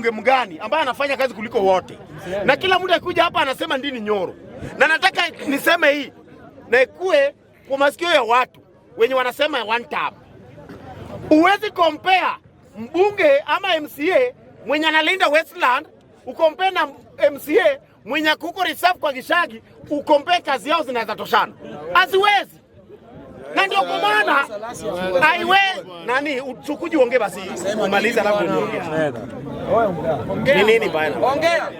Mgani ambaye anafanya kazi kuliko wote, na kila mtu akikuja hapa anasema Ndindi Nyoro, na nataka niseme hii na ikue kwa masikio ya watu wenye wanasema one term. Uwezi compare mbunge ama MCA mwenye analinda Westland ukompare na MCA mwenye kuko reserve kwa Gishagi, ukompare kazi yao zinaweza toshana. Haziwezi. Na ndio kwa maana aiwe nani uchukuji ongea basi umaliza na kuongea. Nini bana? Ongea.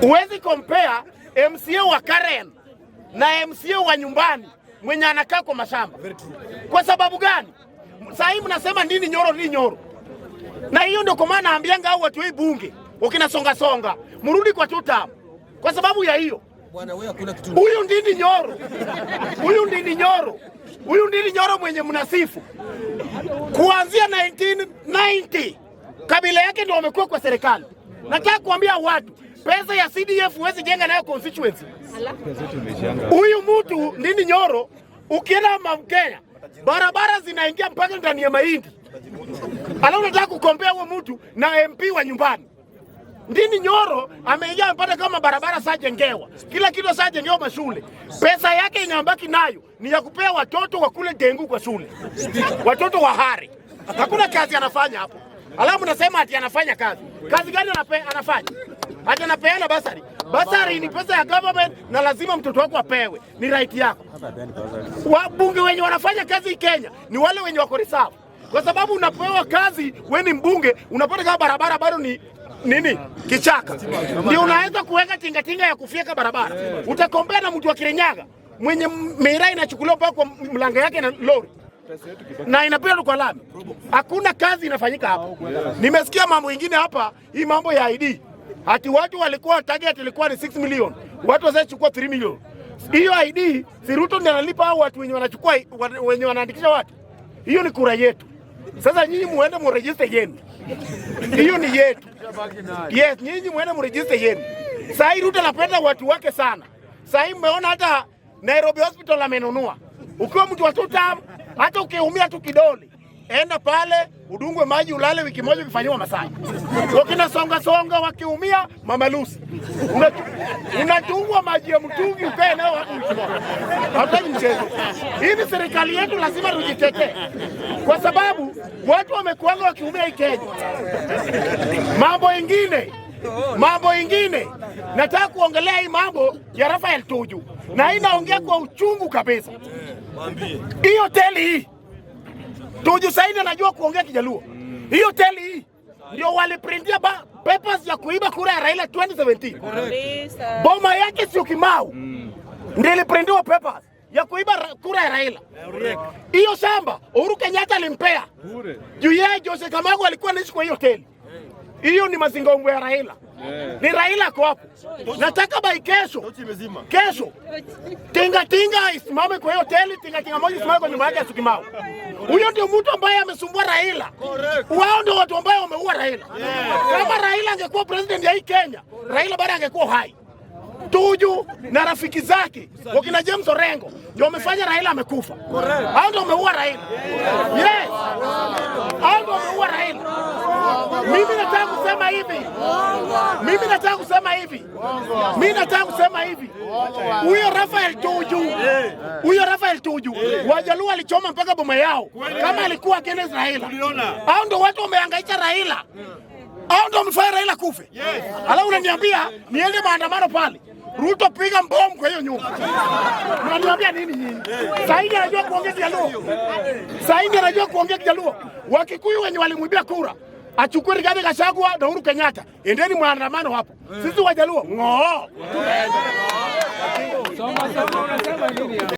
Uwezi compare MCA wa Karen na MCA wa nyumbani mwenye anakaa kwa mashamba. Kwa sababu gani? Sasa hivi mnasema Ndindi Nyoro ni Nyoro. Na hiyo ndio kwa maana naambianga hao watu hii bunge wakina songa mrudi kwa tuta. Kwa sababu ya hiyo bwana wewe hakuna kitu. Huyu Ndindi Nyoro. Huyu Ndindi Nyoro mwenye mnasifu. Kuanzia 1990 kabila yake ndio wamekuwa kwa serikali. Nataka kuambia watu pesa ya CDF huwezi jenga nayo constituency. Huyu mtu Ndindi Nyoro ukienda Mkenya barabara zinaingia mpaka ndani ya mahindi. Alafu unataka kukompea huyo mtu na MP wa nyumbani. Ndindi Nyoro ameingia mpaka kama barabara saa jengewa. Kila kitu saa jengewa mashule. Pesa yake inabaki nayo ni ya kupea watoto wa kule dengu kwa shule. Watoto wa hari. Hakuna kazi anafanya hapo. Alafu nasema ati anafanya kazi. Kazi gani anafanya? Ati anapeana basari. Basari ni pesa ya government na lazima mtoto wako apewe. Ni right yako. Wabunge wenye wanafanya kazi Kenya ni wale wenye wako reserve. Kwa sababu unapewa kazi wewe ni mbunge, unapata kama barabara bado ni nini? Kichaka. Ndio unaweza kuweka tingatinga ya kufyeka barabara. Utakombea na mtu wa Kirinyaga mwenye miraa inachukuliwa mpaka kwa mlango yake na lori. Na inapita kwa lami. Hakuna kazi inafanyika hapo. Nimesikia mambo mengine hapa, hii mambo ya ID. Ati watu walikuwa target ilikuwa ni 6 million. Watu wazee chukua 3 million. Hiyo ID si Ruto ndiye analipa hao watu wenye wanachukua wenye wanaandikisha watu. Hiyo ni kura yetu. Sasa nyinyi muende mu register yenu. Hiyo ni yetu. Yes, nyinyi muende mu register yenu. Sasa hii Ruto anapenda watu wake sana. Sasa hii mmeona hata Nairobi Hospital amenunua. Ukiwa mtu wa tutam, hata ukiumia tu kidole, enda pale udungwe maji ulale wiki moja ukifanywa masaji. Wakina songa wakiumia Mama Lucy. Unatungwa maji ya mtungi ukae nao watu wiki moja. Hataki mchezo. Hii ni serikali yetu, lazima tujitetee. Kwa sababu watu wamekuanga wakiumia hii Kenya. Mambo ingine. Nataka kuongelea hii mambo ya Rafael Tuju. Na hii naongea kwa uchungu kabisa. Hiyo teli hii. Tuju saini anajua kuongea Kijaluo. Hiyo teli hii ndio waliprintia papers ya kuiba kura ya Raila 2017. Boma yake sio Kimau. Ndio iliprintiwa papers ya kuiba kura ya Raila. Hiyo shamba Uhuru Kenyatta alimpea. Juu yeye Jose Kamago alikuwa anaishi kwa hiyo teli. Hiyo ni mazingaombwe ya Raila. Ni Raila kwa hapo. Nataka by kesho tinga isimame kwa hiyo hoteli, tinga moja isimame kwa nyumba yake ya Sukimau. Huyo ndio mtu ambaye amesumbua Raila. Wao ndio watu ambao wameua Raila. Kama Raila angekuwa president ya hii Kenya, Raila bado angekuwa hai. Tuju na rafiki zake wakina James Orengo ndio wamefanya Raila amekufa. Hao ndio wameua Raila. Yes. Hao ndio wameua Raila. Mimi nataka kusema hivi. Huyo Rafael Tuju, Wajaluo alichoma mpaka boma yao. Kama alikuwa Kenneth Raila. Hao ndio watu wamehangaisha Raila. Hao ndio wamefanya Raila kufe. Alafu unaniambia niende maandamano pale. Ruto piga mbomu kwa hiyo nyumba. Unaniambia nini nyinyi? Saidi anajua kuongea Kijaluo. Wakikuyu wenye walimwibia kura. Achukue Rigathi Gachagua na Uhuru Kenyatta. Endeni maandamano hapo. Sisi Wajaluo ng'oo.